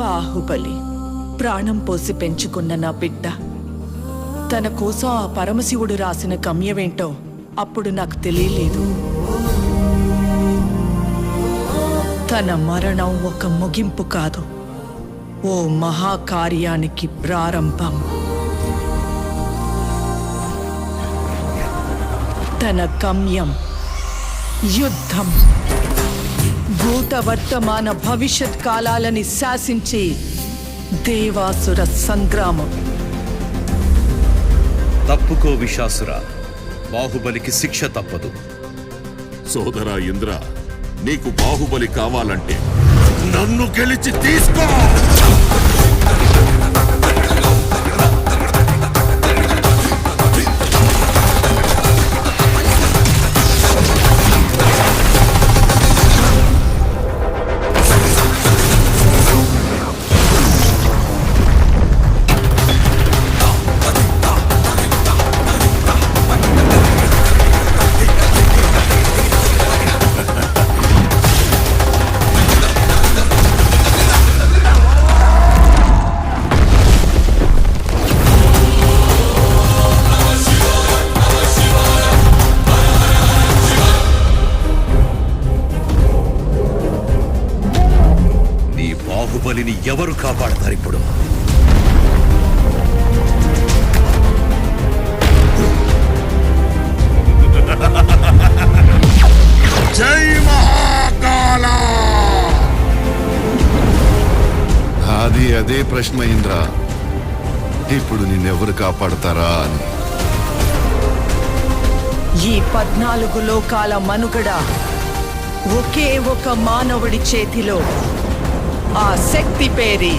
బాహుబలి ప్రాణం పోసి పెంచుకున్న నా బిడ్డ తన కోసం ఆ పరమశివుడు రాసిన గమ్యమేంటో అప్పుడు నాకు తెలియలేదు. తన మరణం ఒక ముగింపు కాదు, ఓ మహాకార్యానికి ప్రారంభం. తన గమ్యం యుద్ధం, భూత వర్తమాన భవిష్యత్ కాలాలని శాసించి దేవాసుర సంగ్రామం. తప్పుకో విశాసుర, బాహుబలికి శిక్ష తప్పదు. సోదరా ఇంద్ర, నీకు బాహుబలి కావాలంటే నన్ను గెలిచి తీసుకో. బాహుబలిని ఎవరు కాపాడతారు ఇప్పుడు? జై మహాకాల! అది అదే ప్రశ్న ఇంద్ర, ఇప్పుడు నిన్నెవరు కాపాడతారా అని. ఈ 14 లోకాల మనుగడ ఒకే ఒక మానవుడి చేతిలో. ఆ శక్తి పేరి